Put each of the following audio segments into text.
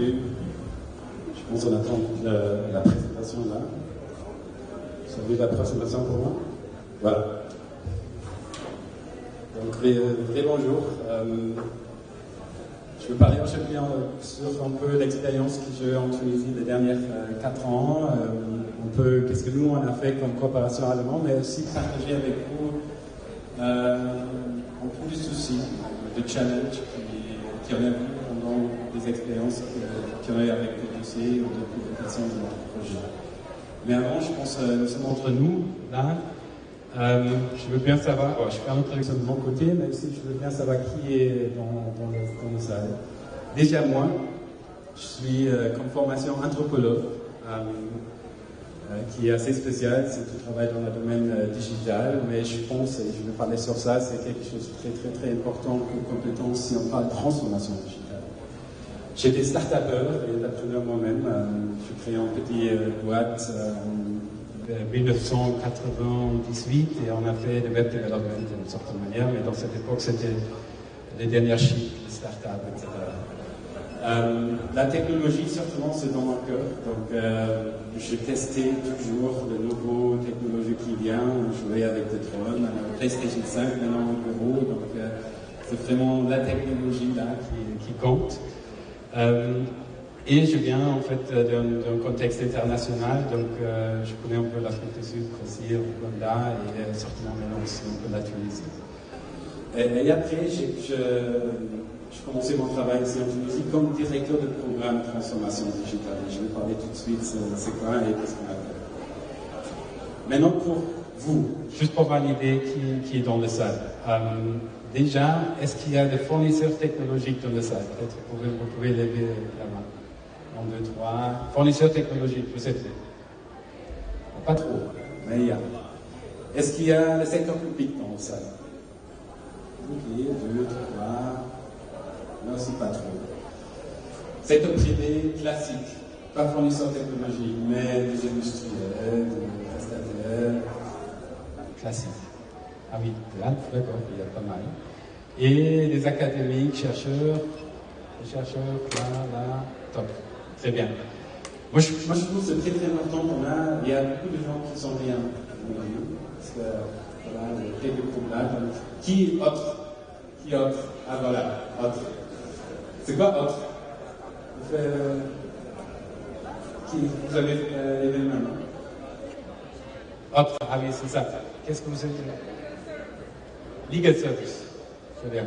début. Je pense qu'on attend la présentation là. Vous avez la présentation pour moi? Voilà. Donc, très bonjour. Je vais parler aujourd'hui sur un peu l'expérience que j'ai eue en Tunisie les dernières 4 ans. Qu'est-ce que nous on a fait comme coopération allemande, mais aussi partager avec vous un peu du souci, de challenge qui en a vu pendant des expériences qu'il y en a eu avec des dossiers ou des publications de notre projet. Mais avant, je pense nous sommes entre nous, là. Je veux bien savoir, je fais une introduction de mon côté, mais aussi je veux bien savoir qui est dans le salle. Déjà moi, je suis comme formation anthropologue, qui est assez spécial, c'est tout travail dans le domaine digital, mais je pense, et je vais parler sur ça, c'est quelque chose de très très très important comme compétence si on parle de transformation digitale. J'étais start-upper et entrepreneur moi-même, j'ai créé une petite boîte en 1998 et on a fait le web development d'une certaine manière, mais dans cette époque c'était les dernières chiffres, les start-up, etc. La technologie, certainement, c'est dans mon cœur. Donc, j'ai testé toujours de nouvelles technologies qui viennent. Je jouais avec des drones, PlayStation 5 maintenant au bureau. Donc, c'est vraiment la technologie là qui compte. Et je viens en fait d'un contexte international. Donc, je connais un peu l'Afrique du Sud, Brésil, Rwanda et certainement maintenant aussi un peu la Tunisie. Et après, j'ai commencé mon travail ici en Tunisie comme directeur de programme de transformation digitale. Je vais parler tout de suite c'est quoi et qu'est-ce qu'on a fait. Maintenant pour vous, juste pour valider qui est dans la salle. Déjà, est-ce qu'il y a des fournisseurs technologiques dans la salle? Peut-être vous pouvez lever la main. 1, 2, 3. Fournisseurs technologiques, vous êtes pas trop, mais il y a. Est-ce qu'il y a le secteur public dans la salle? Ok, 2, 3. Non, c'est pas trop. Secteur privé classique, pas fournisseur technologique, mais des industriels, des prestataires classiques. Ah oui, là, d'accord, il y a pas mal. Et des académiques, chercheurs, là, top. Très bien. Moi, je trouve que c'est très très important il y a beaucoup de gens qui sont rien. Parce que, voilà, il y a quelques problèmes. Qui autre? Ah voilà, autre. C'est quoi autre? Vous avez levé le main, non? Autre, ah oui, c'est ça. Qu'est-ce que vous avez dit? Legal Service. Très bien.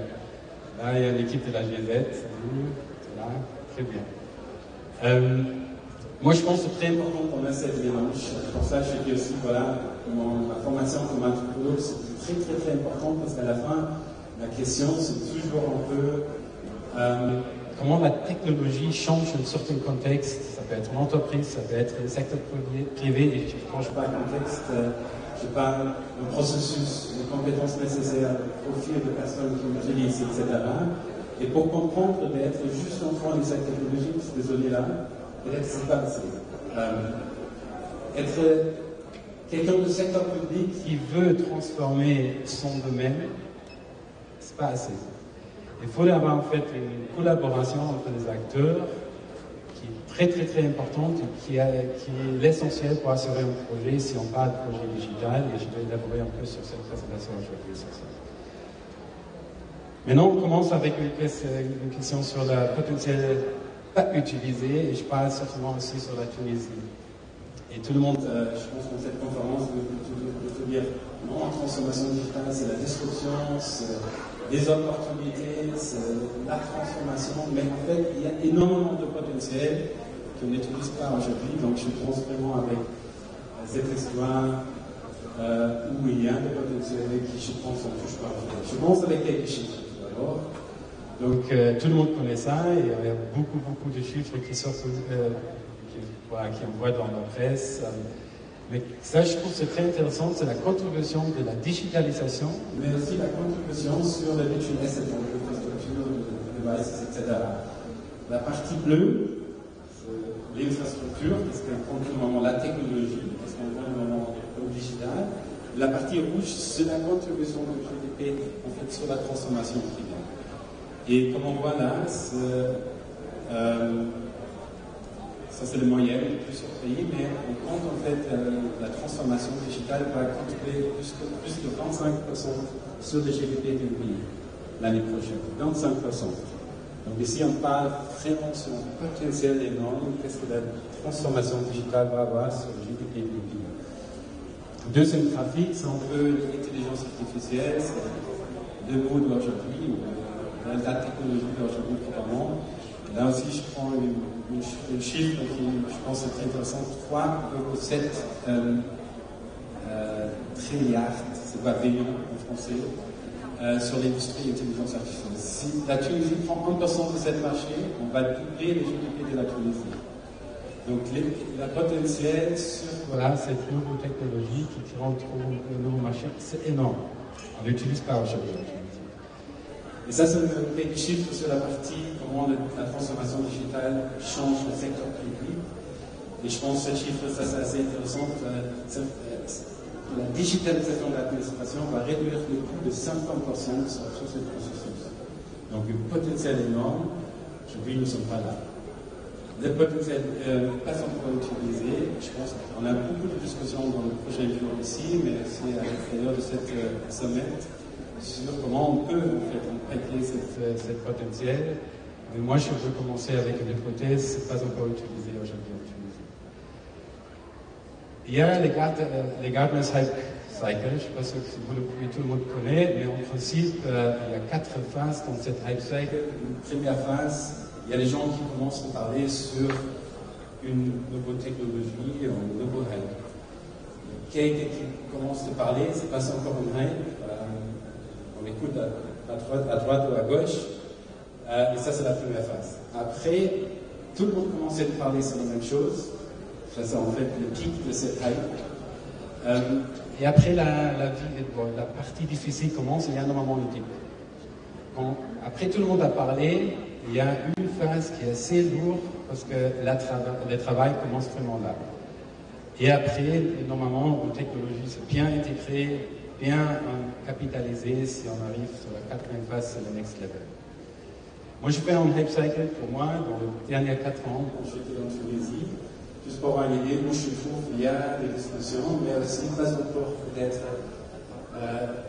Là, il y a l'équipe de la GZ. Là, très bien. Moi, je pense que c'est très important qu'on ait cette mélange. Pour ça, je dis aussi, voilà, ma formation comme anthropologue, c'est très, très, très important parce qu'à la fin, la question, c'est toujours un peu comment la technologie change un certain contexte. Ça peut être une entreprise, ça peut être le secteur privé, et je ne change pas le contexte, je n'ai pas le processus, les compétences nécessaires, le profil de personnes qui l'utilisent, etc. Et pour comprendre d'être juste enfant de cette technologie, désolé là, peut-être c'est pas assez. Être quelqu'un du secteur public qui veut transformer son domaine, c'est pas assez. Il faut avoir en fait une collaboration entre les acteurs qui est très très très importante et qui est l'essentiel pour assurer un projet si on parle de projet digital, et je vais élaborer un peu sur cette présentation aujourd'hui sur ça. Maintenant on commence avec une question sur le potentiel pas utilisé, et je parle certainement aussi sur la Tunisie. Et tout le monde, je pense que cette conférence veut dire non, la transformation digitale, c'est la disruption, c'est des opportunités, c'est la transformation, mais en fait, il y a énormément de potentiel qu'on n'utilise pas aujourd'hui, donc je pense vraiment avec cette histoire où il y a des potentiels qui, je pense, ne touchent pas. Je pense avec quelques chiffres, d'abord. Donc, tout le monde connaît ça, et il y a beaucoup de chiffres qui sortent, qui envoient dans la presse. Mais ça, je trouve que c'est très intéressant, c'est la contribution de la digitalisation, mais aussi la contribution sur les digital assets, l'infrastructure, les devices, etc. La partie bleue, c'est l'infrastructure, parce qu'on prend tout le moment la technologie, parce qu'on prend le moment au digital. La partie rouge, c'est la contribution du GDP, en fait, sur la transformation climatique. Et comme on voit là, Ça, c'est le moyen de plusieurs pays, mais on compte en fait la transformation digitale va contribuer plus de 25% sur le GDP du pays l'année prochaine. 25%. Donc ici, on parle vraiment sur un potentiel énorme. Qu'est-ce que la transformation digitale va avoir sur le GDP du pays? Deuxième graphique, c'est un peu l'intelligence artificielle. C'est le mot d'aujourd'hui, la technologie d'aujourd'hui probablement. Là aussi, je prends un chiffre qui, je pense, est très intéressant. 3,7 trilliards, c'est pas billion en français, sur l'industrie intelligence artificielle. Si la Tunisie prend 1% de cette marché, on va doubler le GDP de la Tunisie. Donc, le potentiel sur cette nouvelle technologie qui rentre au nouveau marché, c'est énorme. On l'utilise pas aujourd'hui. Et ça, c'est quelques chiffres sur la partie, comment la transformation digitale change le secteur public. Et je pense que ce chiffre, ça c'est assez intéressant. La digitalisation de l'administration va réduire le coût de 50% sur ce processus. Donc, un potentiel énorme. Aujourd'hui, nous ne sommes pas là. Le potentiel pas encore utilisé. Je pense qu'on a beaucoup de discussions dans le prochain jour ici, mais aussi à l'intérieur de cette semaine, sur comment on peut en fait emprunter cette potentiel. Mais moi, je veux commencer avec une hypothèse, ce n'est pas encore utilisé aujourd'hui en Tunisie. Il y a les Gartner's Hype Cycle, je ne sais pas si tout le monde connaît, mais en principe, il y a 4 phases dans cette Hype Cycle. Une première phase, il y a des gens qui commencent à parler sur une nouvelle technologie, un nouveau hype. Quelqu'un qui commence à parler, c'est pas encore un hype. On écoute à droite ou à gauche. Et ça, c'est la première phase. Après, tout le monde commence à parler sur la même chose. Ça, c'est en fait le pic de cette hype. Et après, la partie difficile commence, il y a normalement le début. Après, tout le monde a parlé. Il y a une phase qui est assez lourde parce que le travail commence vraiment là. Et après, normalement, une technologie, c'est bien intégrée, bien capitalisée. Si on arrive sur la 4e phase, c'est le next level. Moi, je fais un hype cycle pour moi dans les derniers 4 ans quand j'étais en Tunisie. Juste pour avoir une idée où je trouve il y a des discussions, mais aussi pas encore peut-être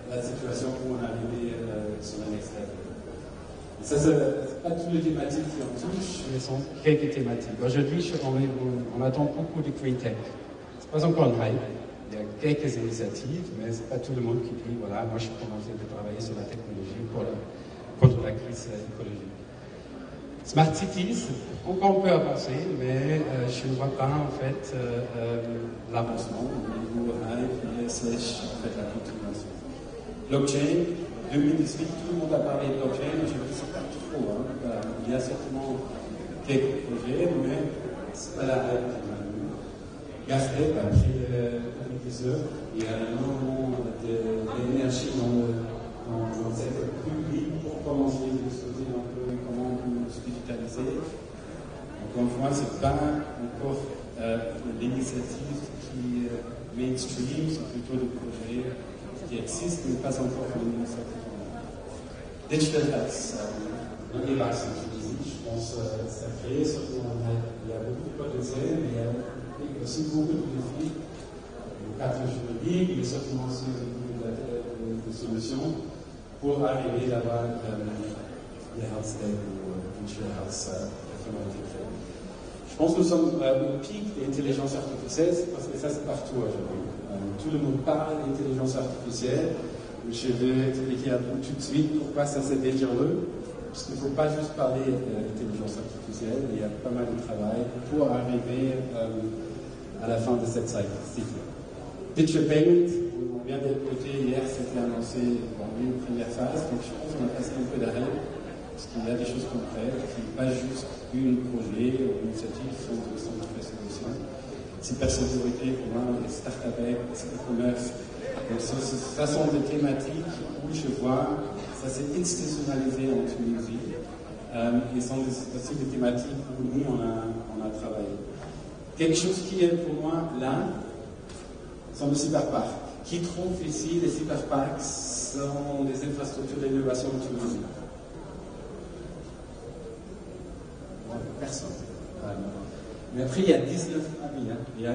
la situation où on est arrivé sur le next level. Ça, c'est pas toutes les thématiques qui en touchent, mais ce sont quelques thématiques. Aujourd'hui, on attend beaucoup de green tech. Ce n'est pas encore un hype. Il y a quelques initiatives, mais ce n'est pas tout le monde qui dit voilà, moi je commence à travailler sur la technologie contre la crise écologique. Smart Cities, encore on peut avancer, mais je ne vois pas en fait l'avancement au niveau hype et slash en fait la continuation. Blockchain. 2018, tout le monde a parlé de blockchain, je ne sais pas trop. Il y a certainement quelques projets, mais ce n'est pas la hype qui m'a vu. GAFREP, après 2019, il y a énormément d'énergie dans le secteur public pour commencer à discuter un peu comment on peut se digitaliser. Encore une fois, ce n'est pas encore l'initiative qui mainstream, c'est plutôt le projet qui existe, mais pas encore une initiative. Digital Health, on est là, je pense que ça crée, surtout il y a beaucoup de potentiel, mais il y a aussi beaucoup de défis, le cadre juridique, mais surtout aussi beaucoup de solutions pour arriver à avoir les health tech ou digital health vraiment intégrés. Je pense que nous sommes au pic de l'intelligence artificielle, parce que ça c'est partout aujourd'hui. Tout le monde parle d'intelligence artificielle. Je vais expliquer un peu tout de suite pourquoi ça c'est dangereux. Parce qu'il ne faut pas juste parler d'intelligence artificielle, il y a pas mal de travail pour arriver à la fin de cette cycle. Digital Payment, on vient d'écouter hier, c'était annoncé dans une première phase, donc je pense qu'on a passé un peu d'arrêt, parce qu'il y a des choses concrètes, qui n'est pas juste un projet ou une initiative qui sont de solutions. Cybersécurité, pour moi, les start-up, les e-commerce. Donc, ça sont des thématiques où je vois, ça s'est institutionnalisé en Tunisie, et sont aussi des thématiques où nous, on a travaillé. Quelque chose qui est pour moi là, sont les cyberparks. Qui trouve ici les cyberparks sont des infrastructures d'innovation en Tunisie? Personne. Mais après, il y a 19 amis. Il y a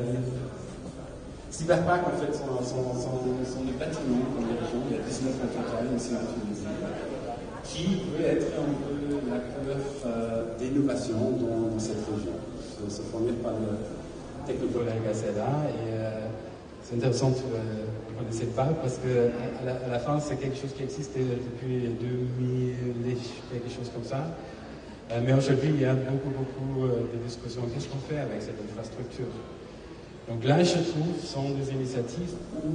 Cyberpark, en fait, sont des bâtiments dans les régions. Il y a 19 en total ici en Tunisie, qui veut être un peu l'acteur d'innovation dans cette région. Se fournir par le Technopole Gaseda. Et c'est intéressant, tu ne connaissais pas, parce qu'à la fin, c'est quelque chose qui existait depuis 2000, quelque chose comme ça. Mais aujourd'hui, il y a beaucoup de discussions. Qu'est-ce qu'on fait avec cette infrastructure? Donc là, je trouve, sont des initiatives où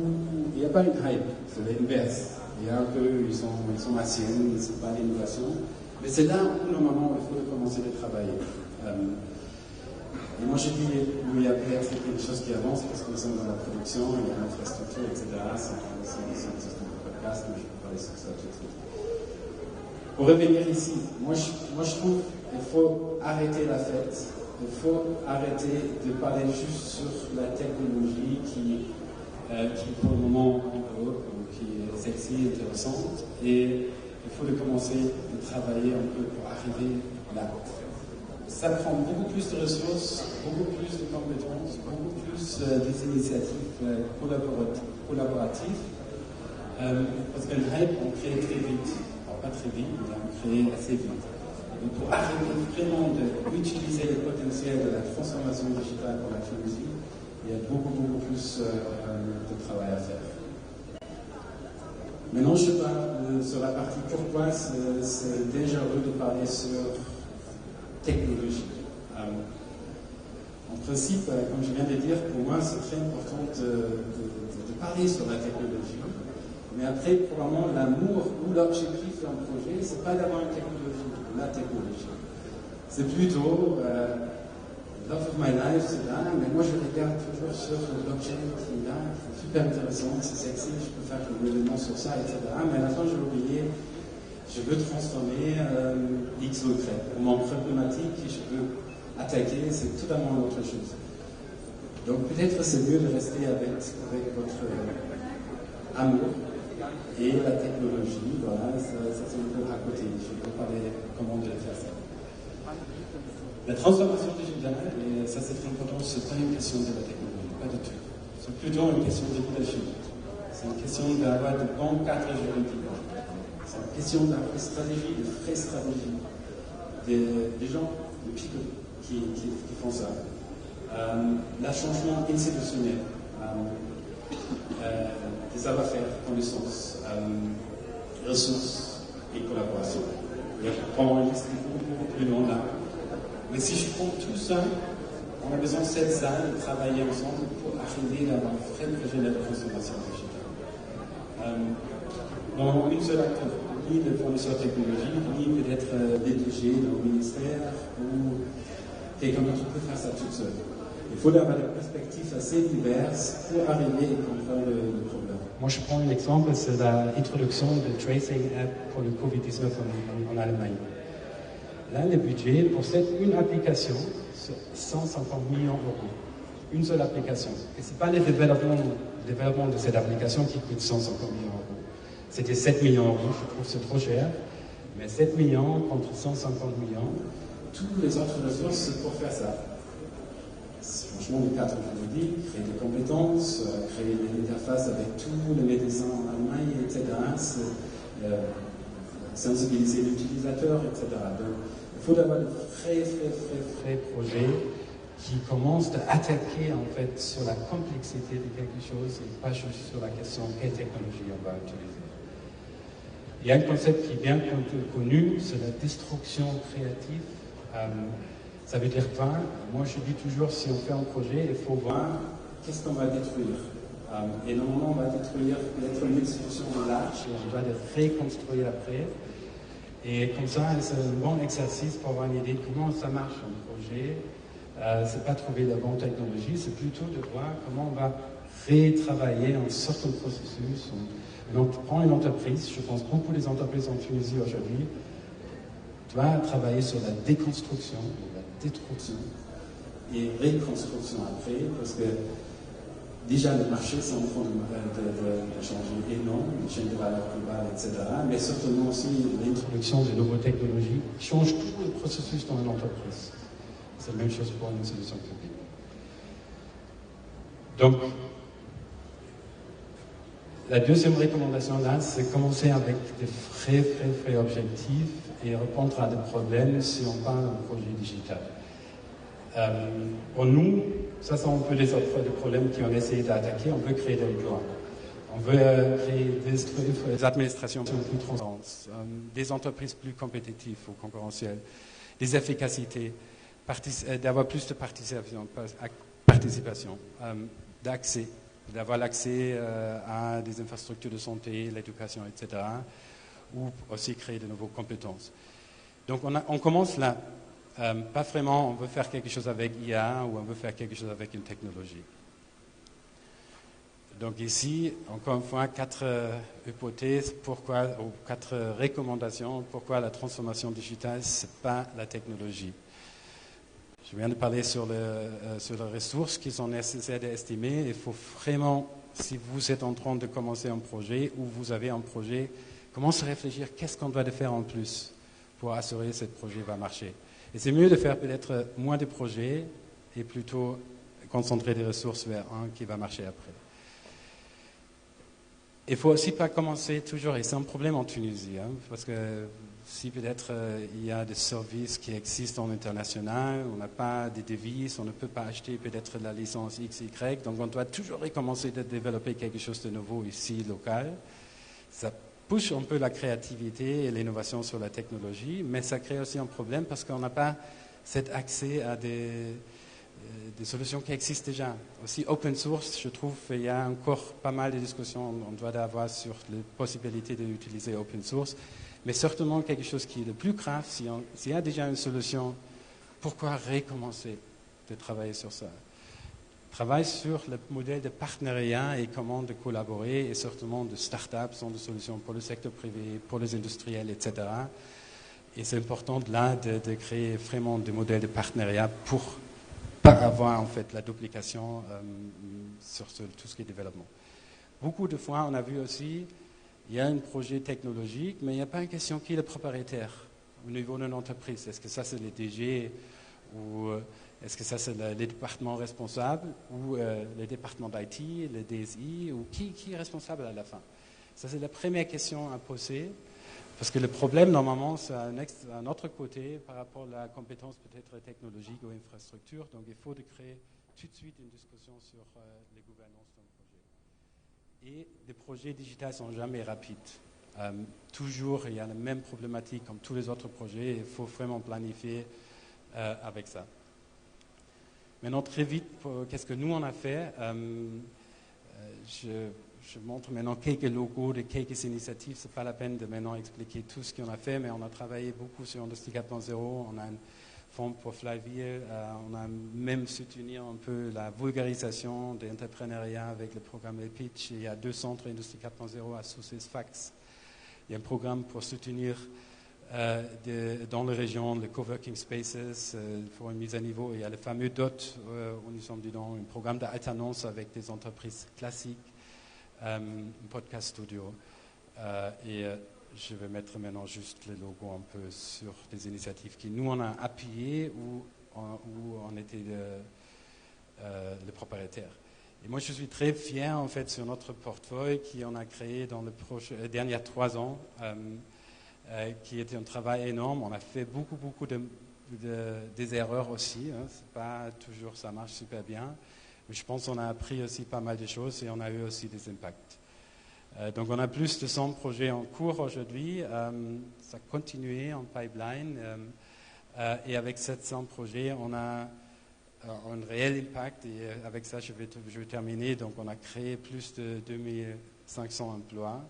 il n'y a pas une hype, c'est l'inverse. Il y a qu'ils sont anciennes, c'est pas l'innovation. Mais c'est là où, normalement, il faut commencer à travailler. Et moi, je dis, oui, après, c'est quelque chose qui avance parce que nous sommes dans la production, il y a l'infrastructure, etc. C'est un système de podcast, mais je peux parler sur ça tout de suite. Pour revenir ici, moi je trouve qu'il faut arrêter la fête, il faut arrêter de parler juste sur la technologie qui pour le moment qui est sexy, intéressante, et il faut commencer à travailler un peu pour arriver là. Ça prend beaucoup plus de ressources, beaucoup plus de compétences, beaucoup plus des initiatives collaboratives, parce que le hype, on crée très vite. Pas très vite, mais on crée assez vite. Donc pour arriver vraiment d'utiliser le potentiel de la transformation digitale pour la Tunisie, il y a beaucoup plus de travail à faire. Maintenant, je parle sur la partie pourquoi c'est dangereux de parler sur technologie. En principe, comme je viens de dire, pour moi, c'est très important de parler sur la technologie. Mais après, probablement, l'amour ou l'objectif d'un projet, c'est pas d'avoir une technologie, la technologie. C'est plutôt love of my life, c'est là, mais moi je regarde toujours sur l'objet qui est là, c'est super intéressant, c'est sexy, je peux faire un événement sur ça, etc. Mais à la fin, je vais oublier, je veux transformer X ou Y. Pour mon problématique, je peux attaquer, c'est totalement autre chose. Donc peut-être c'est mieux de rester avec votre amour. Et la technologie, voilà, ça c'est un peu à côté. Je peux parler comment de faire ça. La transformation digitale, et ça c'est très important, c'est pas une question de la technologie, pas du tout. C'est plutôt une question de leadership. C'est une question d'avoir de bons cadres juridiques. C'est une question d'avoir une stratégie, de vraies stratégies. Des gens, des people qui font ça. Le changement institutionnel. Des savoir-faire, connaissances, ressources et collaboration. Il y a probablement une liste beaucoup plus longue là. Mais si je prends tout ça, on a besoin de cette salle de travailler ensemble pour arriver à avoir un vrai projet de transformation digitale. Dans une seule acteur, ni le fournisseur technologique, ni peut-être DG dans le ministère, ou quelqu'un d'autre peut faire ça tout seul. Il faut avoir des perspectives assez diverses pour arriver à comprendre le problème. Moi, je prends un exemple, c'est l'introduction de Tracing App pour le Covid-19 en Allemagne. Là, le budget pour une application, c'est 150 millions d'euros. Une seule application. Et ce n'est pas le développement de cette application qui coûte 150 millions d'euros. C'était 7 millions d'euros, je trouve que c'est trop cher. Mais 7 millions contre 150 millions, toutes les autres ressources, c'est pour faire ça. Franchement, le cadre juridique, créer des compétences, créer des interfaces avec tous les médecins en Allemagne, etc. Sensibiliser l'utilisateur, etc. Donc, il faut avoir de vrais projets qui commencent à attaquer en fait sur la complexité de quelque chose et pas juste sur la question quelle technologie on va utiliser. Il y a un concept qui est bien connu, c'est la destruction créative. Ça veut dire quoi? Moi, je dis toujours, si on fait un projet, il faut voir qu'est-ce qu'on va détruire. Et normalement, on va détruire peut-être une institution large et on va le reconstruire après. Et comme ça, c'est un bon exercice pour avoir une idée de comment ça marche un projet. C'est pas trouver la bonne technologie, c'est plutôt de voir comment on va retravailler un certain processus. On prend une entreprise, je pense beaucoup des entreprises en Tunisie aujourd'hui, doivent travailler sur la déconstruction, la destruction et reconstruction après, parce que déjà le marché c'est en train de changer énorme, une chaîne de valeur globale, etc. Mais certainement aussi l'introduction de nouvelles technologies change tout le processus dans une entreprise. C'est la même chose pour une solution publique. Donc, la deuxième recommandation là, c'est commencer avec des vrais objectifs et répondre à des problèmes si on parle d'un projet digital. Pour nous, ça sont un peu les problèmes qu'on essaie d'attaquer. On veut créer des emplois. On veut créer des administrations plus transparentes, des entreprises plus compétitives ou concurrentielles, des efficacités, d'avoir plus de participation, d'accès, d'avoir l'accès à des infrastructures de santé, l'éducation, etc., ou aussi créer de nouvelles compétences. Donc on commence là. Pas vraiment, on veut faire quelque chose avec IA ou on veut faire quelque chose avec une technologie. Donc ici, encore une fois, 4 hypothèses, ou 4 recommandations, pourquoi la transformation digitale, ce n'est pas la technologie. Je viens de parler sur les ressources qui sont nécessaires d'estimer. Il faut vraiment, si vous êtes en train de commencer un projet ou vous avez un projet, commencez à réfléchir qu'est-ce qu'on doit faire en plus pour assurer que ce projet va marcher. Et c'est mieux de faire peut-être moins de projets et plutôt concentrer des ressources vers un qui va marcher après. Il ne faut aussi pas commencer toujours, et c'est un problème en Tunisie, parce que si peut-être il y a des services qui existent en international, on n'a pas des devises, on ne peut pas acheter peut-être la licence XY, donc on doit toujours recommencer de développer quelque chose de nouveau ici, local. Ça pousse un peu la créativité et l'innovation sur la technologie, mais ça crée aussi un problème parce qu'on n'a pas cet accès à des solutions qui existent déjà. Aussi, open source, je trouve qu'il y a encore pas mal de discussions on doit avoir sur les possibilités d'utiliser open source, mais certainement quelque chose qui est le plus grave, s'il y a déjà une solution, pourquoi recommencer de travailler sur ça? Travaille sur le modèle de partenariat et comment de collaborer, et certainement de start-up sont des solutions pour le secteur privé, pour les industriels, etc. Et c'est important là de créer vraiment des modèles de partenariat pour pas avoir en fait la duplication sur tout ce qui est développement. Beaucoup de fois, on a vu aussi, il y a un projet technologique, mais il n'y a pas une question qui est le propriétaire au niveau d'une entreprise. Est-ce que ça c'est les DG ou est-ce que ça c'est les départements responsables ou les départements d'IT, les DSI ou qui est responsable à la fin? Ça c'est la première question à poser. Parce que le problème, normalement, c'est à un autre côté par rapport à la compétence peut-être technologique ou infrastructure. Donc, il faut créer tout de suite une discussion sur les gouvernances d'un projet. Et les projets digitaux ne sont jamais rapides. Toujours, il y a la même problématique comme tous les autres projets. Il faut vraiment planifier avec ça. Maintenant, très vite, qu'est-ce que nous, on a fait? Je montre maintenant quelques logos de quelques initiatives. Ce n'est pas la peine de maintenant expliquer tout ce qu'on a fait, mais on a travaillé beaucoup sur Industrie 4.0. On a un fonds pour Flywheel. On a même soutenu un peu la vulgarisation de l'entrepreneuriat avec le programme Pitch. Il y a 2 centres Industrie 4.0 à Souces Fax. Il y a un programme pour soutenir dans les régions les coworking spaces pour une mise à niveau. Il y a le fameux DOT où nous sommes dedans, un programme d'alternance avec des entreprises classiques. Un podcast studio je vais mettre maintenant juste le logo un peu sur des initiatives qui nous on a appuyées ou on était le propriétaire. Et moi je suis très fier en fait sur notre portefeuille qu'on a créé dans les dernières 3 ans qui était un travail énorme. On a fait beaucoup des erreurs aussi, c'est pas toujours ça marche super bien. Mais je pense qu'on a appris aussi pas mal de choses et on a eu aussi des impacts. Donc on a plus de 100 projets en cours aujourd'hui. Ça continue en pipeline. Et avec 700 projets, on a un réel impact. Et avec ça, je vais terminer. Donc on a créé plus de 2500 emplois.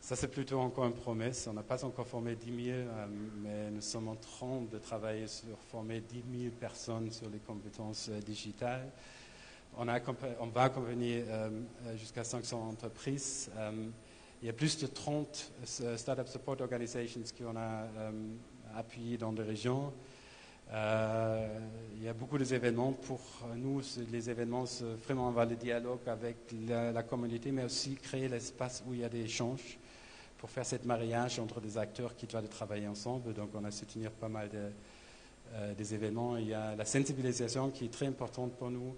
Ça, c'est plutôt encore une promesse. On n'a pas encore formé 10 000, mais nous sommes en train de travailler sur former 10 000 personnes sur les compétences digitales. On va accompagner jusqu'à 500 entreprises. Il y a plus de 30 Startup Support Organizations qu'on a appuyées dans des régions. Il y a beaucoup d'événements. Pour nous, les événements, c'est vraiment avoir le dialogue avec la communauté, mais aussi créer l'espace où il y a des échanges pour faire ce mariage entre des acteurs qui doivent travailler ensemble. Donc, on a soutenu pas mal des événements. Il y a la sensibilisation qui est très importante pour nous.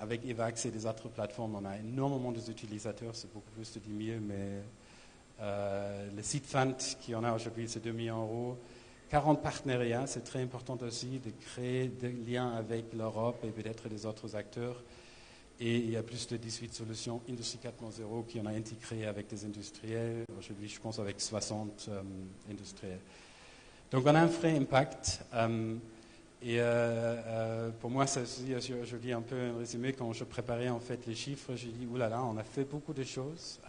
Avec Evax et des autres plateformes, on a énormément d'utilisateurs, c'est beaucoup plus de 10 000, mais le site fund qui en a aujourd'hui, c'est 2 millions d'euros. 40 partenariats, c'est très important aussi de créer des liens avec l'Europe et peut-être des autres acteurs. Et il y a plus de 18 solutions Industrie 4.0 qui ont intégrées avec des industriels. Aujourd'hui, je pense avec 60 industriels. Donc, on a un vrai impact. Pour moi, ça aussi, je dis un peu un résumé, quand je préparais en fait les chiffres, j'ai dit, oulala, on a fait beaucoup de choses.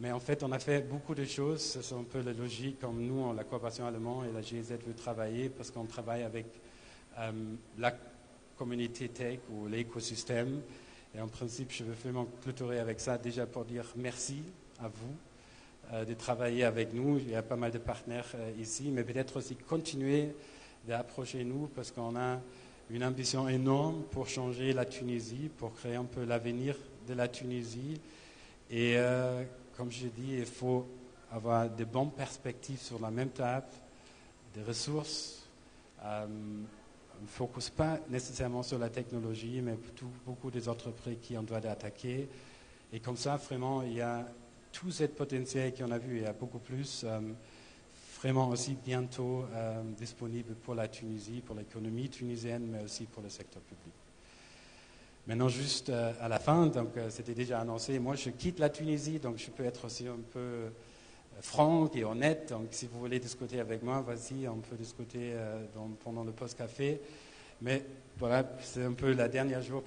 Mais en fait, on a fait beaucoup de choses, c'est un peu la logique, comme nous, la coopération allemande et la GIZ veut travailler, parce qu'on travaille avec la communauté tech ou l'écosystème. Et en principe, je veux vraiment clôturer avec ça, déjà pour dire merci à vous de travailler avec nous. Il y a pas mal de partenaires ici, mais peut-être aussi continuer d'approcher nous, parce qu'on a une ambition énorme pour changer la Tunisie, pour créer un peu l'avenir de la Tunisie. Et comme je dis, il faut avoir de bonnes perspectives sur la même table, des ressources. On ne focus pas nécessairement sur la technologie, mais plutôt beaucoup des entreprises qui on doit attaquer. Et comme ça, vraiment, il y a tout ce potentiel qu'on a vu, il y a beaucoup plus, vraiment aussi bientôt disponible pour la Tunisie, pour l'économie tunisienne, mais aussi pour le secteur public. Maintenant, juste à la fin, donc c'était déjà annoncé, moi je quitte la Tunisie, donc je peux être aussi un peu franc et honnête. Donc si vous voulez discuter avec moi, vas-y, on peut discuter pendant le post-café. Mais voilà, c'est un peu les derniers jours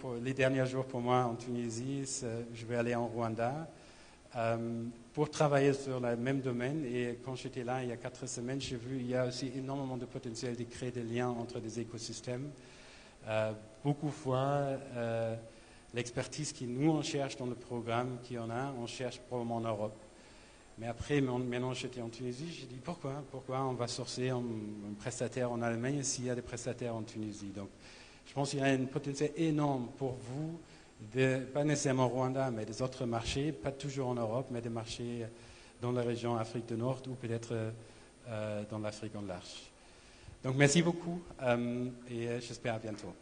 pour moi en Tunisie. Je vais aller en Rwanda pour travailler sur le même domaine. Et quand j'étais là il y a 4 semaines, j'ai vu qu'il y a aussi énormément de potentiel de créer des liens entre des écosystèmes. Beaucoup de fois, l'expertise que nous on cherche dans le programme on cherche probablement en Europe. Mais après, maintenant j'étais en Tunisie, j'ai dit pourquoi on va sourcer un prestataire en Allemagne s'il y a des prestataires en Tunisie. Donc je pense qu'il y a un potentiel énorme pour vous, pas nécessairement au Rwanda, mais des autres marchés, pas toujours en Europe, mais des marchés dans la région Afrique du Nord ou peut-être dans l'Afrique en large. Donc merci beaucoup et j'espère à bientôt.